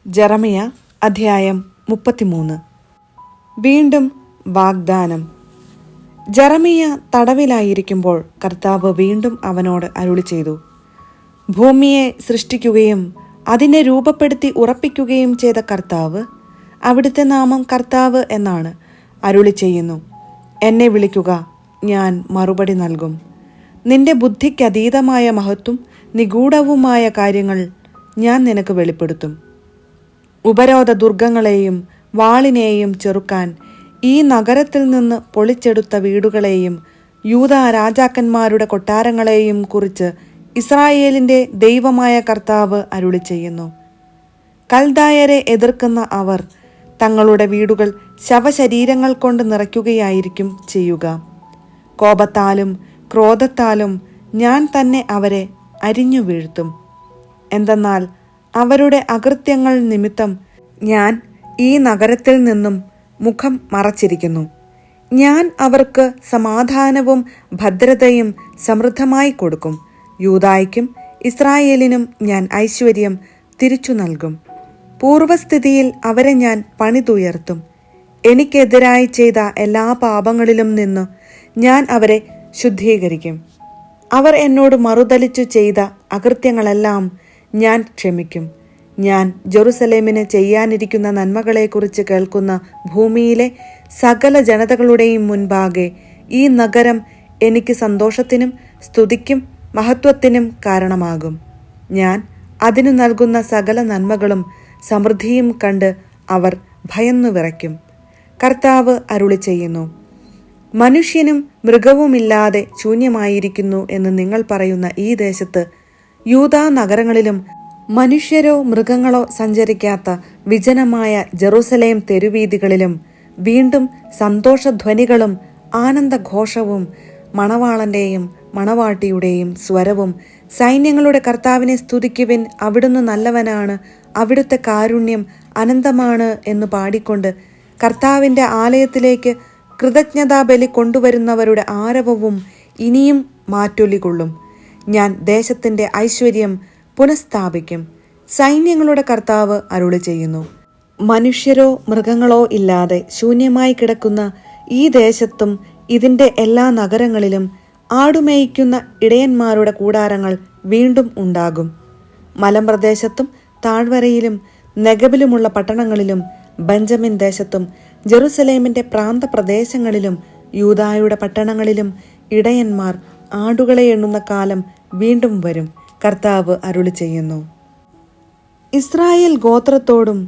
ജെറമിയ അധ്യായം 33. വീണ്ടും വാഗ്ദാനം. ജെറമിയ തടവിലായിരിക്കുമ്പോൾ കർത്താവ് വീണ്ടും അവനോട് അരുളിച്ചെയ്തു. ഭൂമിയെ സൃഷ്ടിക്കുകയും അതിനെ രൂപപ്പെടുത്തി ഉറപ്പിക്കുകയും ചെയ്ത കർത്താവ്, അവിടുത്തെ നാമം കർത്താവ് എന്നാണ്, അരുളിച്ചെയ്യുന്നു. എന്നെ വിളിക്കുക, ഞാൻ മറുപടി നൽകും. നിന്റെ ബുദ്ധിക്കതീതമായ മഹത്വം നിഗൂഢവുമായ കാര്യങ്ങൾ ഞാൻ നിനക്ക് വെളിപ്പെടുത്തും. ഉപരോധ ദുർഗങ്ങളെയും വാളിനെയും ചെറുക്കാൻ ഈ നഗരത്തിൽ നിന്ന് പൊളിച്ചെടുത്ത വീടുകളെയും യൂദാ രാജാക്കന്മാരുടെ കൊട്ടാരങ്ങളെയും കുറിച്ച് ഇസ്രായേലിന്റെ ദൈവമായ കർത്താവ് അരുളിച്ചെയ്യുന്നു. കൽദായരെ എതിർക്കുന്ന അവർ തങ്ങളുടെ വീടുകൾ ശവശരീരങ്ങൾ കൊണ്ട് നിറയ്ക്കുകയായിരിക്കും ചെയ്യുക. കോപത്താലും ക്രോധത്താലും ഞാൻ തന്നെ അവരെ അരിഞ്ഞു വീഴ്ത്തും. എന്തെന്നാൽ അവരുടെ അകൃത്യങ്ങൾ നിമിത്തം ഞാൻ ഈ നഗരത്തിൽ നിന്നും മുഖം മറച്ചിരിക്കുന്നു. ഞാൻ അവർക്ക് സമാധാനവും ഭദ്രതയും സമൃദ്ധമായി കൊടുക്കും. യൂദായ്ക്കും ഇസ്രായേലിനും ഞാൻ ഐശ്വര്യം തിരിച്ചു നൽകും. പൂർവസ്ഥിതിയിൽ അവരെ ഞാൻ പണിതുയർത്തും. എനിക്കെതിരായി ചെയ്ത എല്ലാ പാപങ്ങളിലും നിന്നു ഞാൻ അവരെ ശുദ്ധീകരിക്കും. അവർ എന്നോട് മറുതലിച്ചു ചെയ്ത അകൃത്യങ്ങളെല്ലാം ഞാൻ ക്ഷമിക്കും. ഞാൻ ജെറുസലേമിന് ചെയ്യാനിരിക്കുന്ന നന്മകളെക്കുറിച്ച് കേൾക്കുന്ന ഭൂമിയിലെ സകല ജനതകളുടെയും മുൻപാകെ ഈ നഗരം എനിക്ക് സന്തോഷത്തിനും സ്തുതിക്കും മഹത്വത്തിനും കാരണമാകും. ഞാൻ അതിനു നൽകുന്ന സകല നന്മകളും സമൃദ്ധിയും കണ്ട് അവർ ഭയന്നു വിറയ്ക്കും. കർത്താവ് അരുളിച്ചെയ്യുന്നു. മനുഷ്യനും മൃഗവുമില്ലാതെ ശൂന്യമായിരിക്കുന്നു എന്ന് നിങ്ങൾ പറയുന്ന ഈ ദേശത്ത്, യൂദാ നഗരങ്ങളിലും മനുഷ്യരോ മൃഗങ്ങളോ സഞ്ചരിക്കാത്ത വിജനമായ ജെറുസലേം തെരുവീഥികളിലും വീണ്ടും സന്തോഷധ്വനികളും ആനന്ദഘോഷവും മണവാളന്റെയും മണവാട്ടിയുടെയും സ്വരവും സൈന്യങ്ങളുടെ കർത്താവിനെ സ്തുതിക്കുവിൻ, അവിടുന്ന് നല്ലവനാണ്, അവിടുത്തെ കാരുണ്യം അനന്തമാണ് എന്ന് പാടിക്കൊണ്ട് കർത്താവിന്റെ ആലയത്തിലേക്ക് കൃതജ്ഞതാബലി കൊണ്ടുവരുന്നവരുടെ ആരവവും ഇനിയും മാറ്റൊലികൊള്ളും. ഞാൻ ദേശത്തിന്റെ ഐശ്വര്യം പുനഃസ്ഥാപിക്കും. സൈന്യങ്ങളുടെ കർത്താവ് അരുളിച്ചെയ്യുന്നു. മനുഷ്യരോ മൃഗങ്ങളോ ഇല്ലാതെ ശൂന്യമായി കിടക്കുന്ന ഈ ദേശത്തും ഇതിന്റെ എല്ലാ നഗരങ്ങളിലും ആടുമേയ്ക്കുന്ന ഇടയന്മാരുടെ കൂടാരങ്ങൾ വീണ്ടും ഉണ്ടാകും. മലമ്പ്രദേശത്തും താഴ്വരയിലും നെഗബിലുമുള്ള പട്ടണങ്ങളിലും ബെഞ്ചമിൻ ദേശത്തും ജെറുസലേമിന്റെ പ്രാന്തപ്രദേശങ്ങളിലും യൂദായുടെ പട്ടണങ്ങളിലും ഇടയന്മാർ ആടുകളെ എണ്ണുന്ന കാലം വീണ്ടും വരും. കർത്താവ് അരുളിച്ചെയ്യുന്നു. ഇസ്രായേൽ ഗോത്രത്തോടും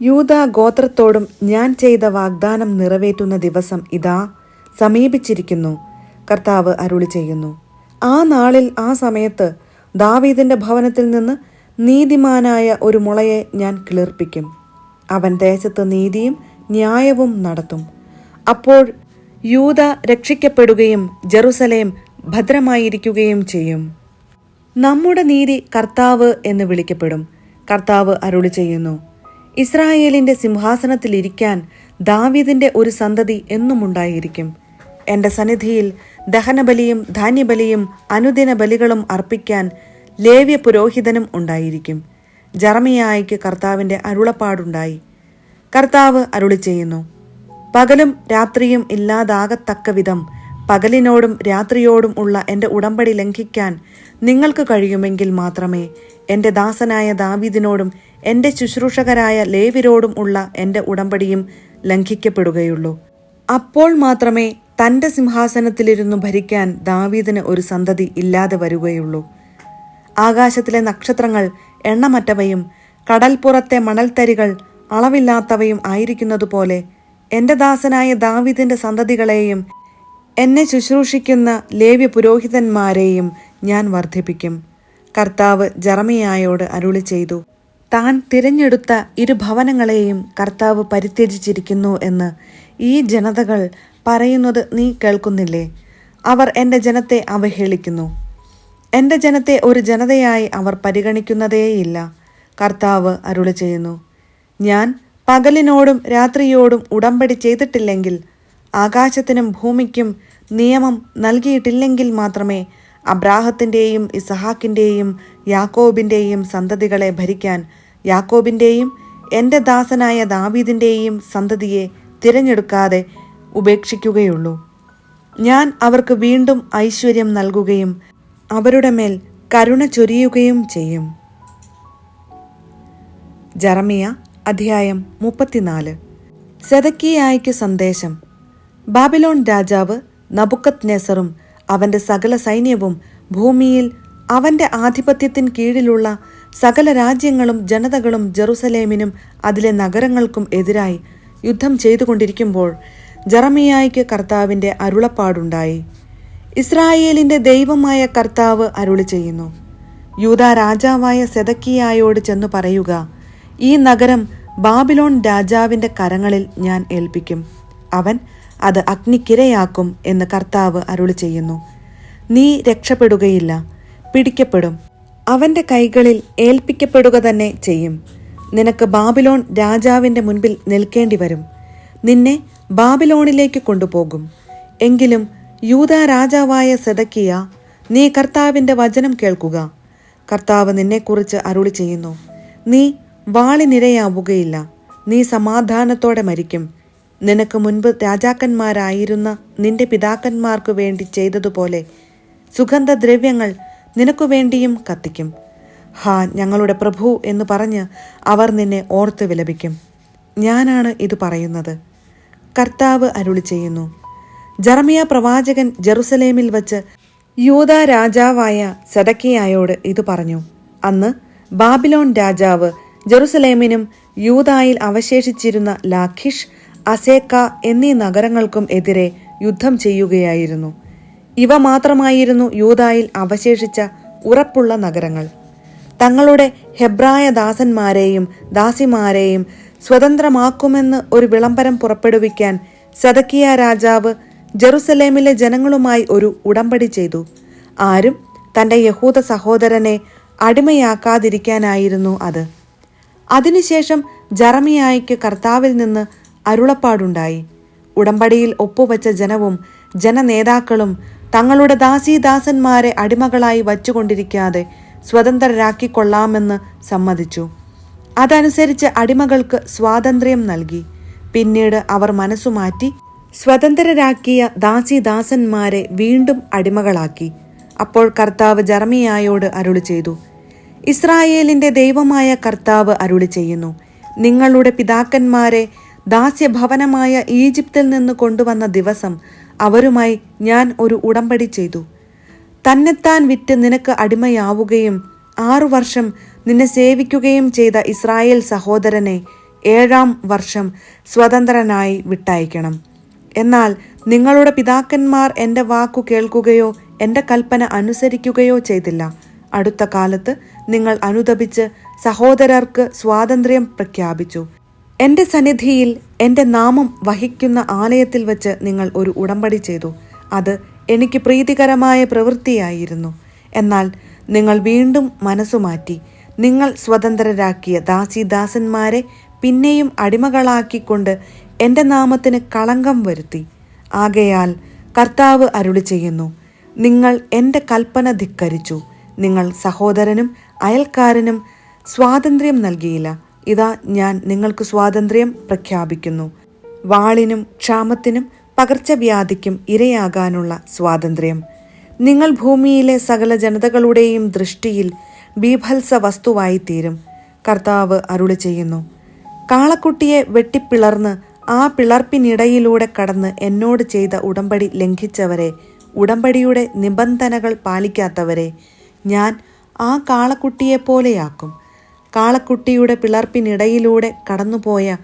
യൂദാ ഗോത്രത്തോടും ഞാൻ ചെയ്ത വാഗ്ദാനം നിറവേറ്റുന്ന ദിവസം ഇതാ സമീപിച്ചിരിക്കുന്നു. കർത്താവ് അരുളിച്ചെയ്യുന്നു. ആ നാളിൽ ആ സമയത്ത് ദാവീദിന്റെ ഭവനത്തിൽ നിന്ന് നീതിമാനായ ഒരു മുളയെ ഞാൻ കിളിർപ്പിക്കും. അവൻ ദേശത്ത് നീതിയും ന്യായവും നടത്തും. അപ്പോൾ യൂദാ രക്ഷിക്കപ്പെടുകയും ജെറുസലേം ഭദ്രമായിരിക്കുകയും ചെയ്യും. നമ്മുടെ നീതി കർത്താവ് എന്ന് വിളിക്കപ്പെടും. കർത്താവ് അരുളിച്ചെയ്യുന്നു. ഇസ്രായേലിന്റെ സിംഹാസനത്തിലിരിക്കാൻ ദാവീദിന്റെ ഒരു സന്തതി എന്നും ഉണ്ടായിരിക്കും. എന്റെ സന്നിധിയിൽ ദഹനബലിയും ധാന്യബലിയും അനുദിന ബലികളും അർപ്പിക്കാൻ ലേവ്യ പുരോഹിതനും ഉണ്ടായിരിക്കും. ജെറമിയായ്ക്ക് കർത്താവിന്റെ അരുളപ്പാടുണ്ടായി. കർത്താവ് അരുളിച്ചെയ്യുന്നു. പകലും രാത്രിയും ഇല്ലാതാകത്തക്ക വിധം പകലിനോടും രാത്രിയോടും ഉള്ള എൻ്റെ ഉടമ്പടി ലംഘിക്കാൻ നിങ്ങൾക്ക് കഴിയുമെങ്കിൽ മാത്രമേ എൻ്റെ ദാസനായ ദാവീദിനോടും എൻ്റെ ശുശ്രൂഷകരായ ലേവ്യരോടും ഉള്ള എൻ്റെ ഉടമ്പടിയും ലംഘിക്കപ്പെടുകയുള്ളൂ. അപ്പോൾ മാത്രമേ തൻ്റെ സിംഹാസനത്തിലിരുന്നു ഭരിക്കാൻ ദാവീദിന് ഒരു സന്തതി ഇല്ലാതെ വരികയുള്ളൂ. ആകാശത്തിലെ നക്ഷത്രങ്ങൾ എണ്ണമറ്റവയും കടൽപ്പുറത്തെ മണൽത്തരികൾ അളവില്ലാത്തവയും ആയിരിക്കുന്നതുപോലെ എൻ്റെ ദാസനായ ദാവീദിന്റെ സന്തതികളെയും എന്നെ ശുശ്രൂഷിക്കുന്ന ലേവ്യ പുരോഹിതന്മാരെയും ഞാൻ വർദ്ധിപ്പിക്കും. കർത്താവ് ജെറമിയായോട് അരുളിച്ചെയ്തു. താൻ തിരഞ്ഞെടുത്ത ഇരുഭവനങ്ങളെയും കർത്താവ് പരിത്യജിച്ചിരിക്കുന്നു എന്ന് ഈ ജനതകൾ പറയുന്നത് നീ കേൾക്കുന്നില്ലേ? അവർ എൻ്റെ ജനത്തെ അവഹേളിക്കുന്നു. എൻ്റെ ജനത്തെ ഒരു ജനതയായി അവർ പരിഗണിക്കുന്നതേയില്ല. കർത്താവ് അരുളിച്ചെയ്യുന്നു. ഞാൻ പകലിനോടും രാത്രിയോടും ഉടമ്പടി ചെയ്തിട്ടില്ലെങ്കിൽ, ആകാശത്തിനും ഭൂമിക്കും നിയമം നൽകിയിട്ടില്ലെങ്കിൽ മാത്രമേ അബ്രാഹത്തിൻ്റെയും ഇസഹാക്കിൻ്റെയും യാക്കോബിൻ്റെയും സന്തതികളെ ഭരിക്കാൻ യാക്കോബിൻ്റെയും എൻ്റെ ദാസനായ ദാവീദിൻ്റെയും സന്തതിയെ തിരഞ്ഞെടുക്കാതെ ഉപേക്ഷിക്കുകയുള്ളൂ. ഞാൻ അവർക്ക് വീണ്ടും ഐശ്വര്യം നൽകുകയും അവരുടെ മേൽ കരുണ ചൊരിയുകയും ചെയ്യും. ജെറമിയ അധ്യായം 34. സെദക്കിയായ്ക്ക് സന്ദേശം. ബാബിലോൺ രാജാവ് നബുക്കദ്നെസറും അവൻ്റെ സകല സൈന്യവും ഭൂമിയിൽ അവൻ്റെ ആധിപത്യത്തിന് കീഴിലുള്ള സകല രാജ്യങ്ങളും ജനതകളും ജെറുസലേമിനും അതിലെ നഗരങ്ങൾക്കും എതിരായി യുദ്ധം ചെയ്തുകൊണ്ടിരിക്കുമ്പോൾ ജെറമിയായ്ക്ക് കർത്താവിൻ്റെ അരുളപ്പാടുണ്ടായി. ഇസ്രായേലിൻ്റെ ദൈവമായ കർത്താവ് അരുളി ചെയ്യുന്നു, യൂദാ രാജാവായ സെദക്കിയായോട് ചെന്നു പറയുക, ഈ നഗരം ബാബിലോൺ രാജാവിൻ്റെ കരങ്ങളിൽ ഞാൻ ഏൽപ്പിക്കും. അവൻ അത് അഗ്നിക്കിരയാക്കും എന്ന് കർത്താവ് അരുളി ചെയ്യുന്നു. നീ രക്ഷപ്പെടുകയില്ല, പിടിക്കപ്പെടും. അവൻ്റെ കൈകളിൽ ഏൽപ്പിക്കപ്പെടുക തന്നെ ചെയ്യും. നിനക്ക് ബാബിലോൺ രാജാവിൻ്റെ മുൻപിൽ നിൽക്കേണ്ടി വരും. നിന്നെ ബാബിലോണിലേക്ക് കൊണ്ടുപോകും. എങ്കിലും യൂദാ രാജാവായ സെദക്കിയ, നീ കർത്താവിൻ്റെ വചനം കേൾക്കുക. കർത്താവ് നിന്നെക്കുറിച്ച് അരുളി ചെയ്യുന്നു, നീ വാളിനിരയാവുകയില്ല, നീ സമാധാനത്തോടെ മരിക്കും. നിനക്ക് മുൻപ് രാജാക്കന്മാരായിരുന്ന നിന്റെ പിതാക്കന്മാർക്ക് വേണ്ടി ചെയ്തതുപോലെ സുഗന്ധദ്രവ്യങ്ങൾ നിനക്കു വേണ്ടിയും കത്തിക്കും. ഹാ, ഞങ്ങളുടെ പ്രഭു എന്ന് പറഞ്ഞ് അവർ നിന്നെ ഓർത്ത് വിലപിക്കും. ഞാനാണ് ഇത് പറയുന്നത്. കർത്താവ് അരുളി ചെയ്യുന്നു. ജെറമിയ പ്രവാചകൻ ജെറുസലേമിൽ വച്ച് യൂദാ രാജാവായ സെദക്കിയായോട് ഇത് പറഞ്ഞു. അന്ന് ബാബിലോൺ രാജാവ് ജെറുസലേമിനും യൂദായിൽ അവശേഷിച്ചിരുന്ന ലാഖിഷ്, അസേക്ക എന്നീ നഗരങ്ങൾക്കും എതിരെ യുദ്ധം ചെയ്യുകയായിരുന്നു. ഇവ മാത്രമായിരുന്നു യൂദായിൽ അവശേഷിച്ച ഉറപ്പുള്ള നഗരങ്ങൾ. തങ്ങളുടെ ഹെബ്രായ ദാസന്മാരെയും ദാസിമാരെയും സ്വതന്ത്രമാക്കുമെന്ന് ഒരു വിളംബരം പുറപ്പെടുവിക്കാൻ സെദക്കിയ രാജാവ് ജെറുസലേമിലെ ജനങ്ങളുമായി ഒരു ഉടമ്പടി ചെയ്തു. ആരും തൻ്റെ യഹൂദ സഹോദരനെ അടിമയാക്കാതിരിക്കാനായിരുന്നു അത്. അതിനുശേഷം ജെറമിയായ്ക്ക് കർത്താവിൽ നിന്ന് അരുളപ്പാടുണ്ടായി. ഉടമ്പടിയിൽ ഒപ്പുവെച്ച ജനവും ജനനേതാക്കളും തങ്ങളുടെ ദാസീദാസന്മാരെ അടിമകളായി വച്ചുകൊണ്ടിരിക്കാതെ സ്വതന്ത്രരാക്കിക്കൊള്ളാമെന്ന് സമ്മതിച്ചു. അതനുസരിച്ച് അടിമകൾക്ക് സ്വാതന്ത്ര്യം നൽകി. പിന്നീട് അവർ മനസ്സുമാറ്റി സ്വതന്ത്രരാക്കിയ ദാസീദാസന്മാരെ വീണ്ടും അടിമകളാക്കി. അപ്പോൾ കർത്താവ് ജെറമിയായോട് അരുളി ചെയ്തു, ഇസ്രായേലിൻ്റെ ദൈവമായ കർത്താവ് അരുളി ചെയ്യുന്നു, നിങ്ങളുടെ പിതാക്കന്മാരെ ദാസ്യഭവനമായ ഈജിപ്തിൽ നിന്ന് കൊണ്ടുവന്ന ദിവസം അവരുമായി ഞാൻ ഒരു ഉടമ്പടി ചെയ്തു. തന്നെത്താൻ വിറ്റ് നിനക്ക് അടിമയാവുകയും 6 വർഷം നിന്നെ സേവിക്കുകയും ചെയ്ത ഇസ്രായേൽ സഹോദരനെ 7-ാം വർഷം സ്വതന്ത്രനായി വിട്ടയക്കണം. എന്നാൽ നിങ്ങളുടെ പിതാക്കന്മാർ എൻ്റെ വാക്കു കേൾക്കുകയോ എൻ്റെ കൽപ്പന അനുസരിക്കുകയോ ചെയ്തില്ല. അടുത്ത കാലത്ത് നിങ്ങൾ അനുതപിച്ച് സഹോദരർക്ക് സ്വാതന്ത്ര്യം പ്രഖ്യാപിച്ചു. എൻ്റെ സന്നിധിയിൽ എൻ്റെ നാമം വഹിക്കുന്ന ആലയത്തിൽ വച്ച് നിങ്ങൾ ഒരു ഉടമ്പടി ചെയ്തു. അത് എനിക്ക് പ്രീതികരമായ പ്രവൃത്തിയായിരുന്നു. എന്നാൽ നിങ്ങൾ വീണ്ടും മനസ്സുമാറ്റി നിങ്ങൾ സ്വതന്ത്രരാക്കിയ ദാസീദാസന്മാരെ പിന്നെയും അടിമകളാക്കിക്കൊണ്ട് എൻ്റെ നാമത്തിന് കളങ്കം വരുത്തി. ആകയാൽ കർത്താവ് അരുളി ചെയ്യുന്നു, നിങ്ങൾ എൻ്റെ കൽപ്പന ധിക്കരിച്ചു. നിങ്ങൾ സഹോദരനും അയൽക്കാരനും സ്വാതന്ത്ര്യം നൽകിയില്ല. ഇതാ ഞാൻ നിങ്ങൾക്ക് സ്വാതന്ത്ര്യം പ്രഖ്യാപിക്കുന്നു. വാളിനും ക്ഷാമത്തിനും പകർച്ചവ്യാധിക്കും ഇരയാകാനുള്ള സ്വാതന്ത്ര്യം. നിങ്ങൾ ഭൂമിയിലെ സകല ജനതകളുടെയും ദൃഷ്ടിയിൽ ബീഭത്സ വസ്തുവായിത്തീരും. കർത്താവ് അരുളി ചെയ്യുന്നു, കാളക്കുട്ടിയെ വെട്ടിപ്പിളർന്ന് ആ പിളർപ്പിനിടയിലൂടെ കടന്ന് എന്നോട് ചെയ്ത ഉടമ്പടി ലംഘിച്ചവരെ, ഉടമ്പടിയുടെ നിബന്ധനകൾ പാലിക്കാത്തവരെ ഞാൻ ആ കാളക്കുട്ടിയെപ്പോലെയാക്കും. കാളക്കുട്ടിയുടെ പിളർപ്പിനിടയിലൂടെ കടന്നുപോയ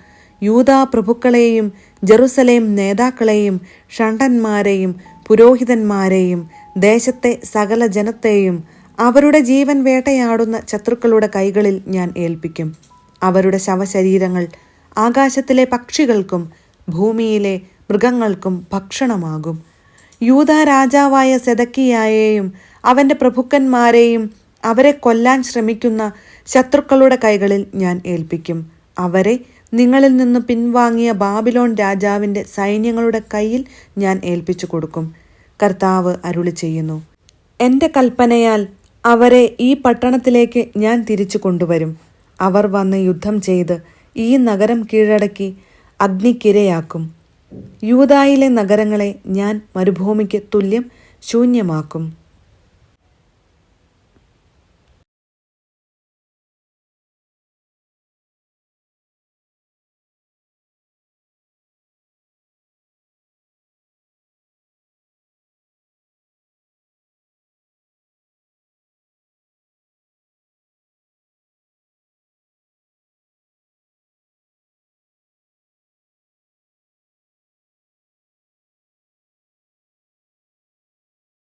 യൂദാ പ്രഭുക്കളെയും ജെറുസലേം നേതാക്കളെയും ഷണ്ഡന്മാരെയും പുരോഹിതന്മാരെയും ദേശത്തെ സകല ജനത്തെയും അവരുടെ ജീവൻ വേട്ടയാടുന്ന ശത്രുക്കളുടെ കൈകളിൽ ഞാൻ ഏൽപ്പിക്കും. അവരുടെ ശവശരീരങ്ങൾ ആകാശത്തിലെ പക്ഷികൾക്കും ഭൂമിയിലെ മൃഗങ്ങൾക്കും ഭക്ഷണമാകും. യൂദാ രാജാവായ സെദക്കിയായെയും അവൻ്റെ പ്രഭുക്കന്മാരെയും അവരെ കൊല്ലാൻ ശ്രമിക്കുന്ന ശത്രുക്കളുടെ കൈകളിൽ ഞാൻ ഏൽപ്പിക്കും. അവരെ നിങ്ങളിൽ നിന്ന് പിൻവാങ്ങിയ ബാബിലോൺ രാജാവിൻ്റെ സൈന്യങ്ങളുടെ കയ്യിൽ ഞാൻ ഏൽപ്പിച്ചു കൊടുക്കും. കർത്താവ് അരുളി ചെയ്യുന്നു, എൻ്റെ കൽപ്പനയാൽ അവരെ ഈ പട്ടണത്തിലേക്ക് ഞാൻ തിരിച്ചു കൊണ്ടുവരും. അവർ വന്ന് യുദ്ധം ചെയ്ത് ഈ നഗരം കീഴടക്കി അഗ്നിക്കിരയാക്കും. യൂദായിലെ നഗരങ്ങളെ ഞാൻ മരുഭൂമിക്ക് തുല്യം ശൂന്യമാക്കും.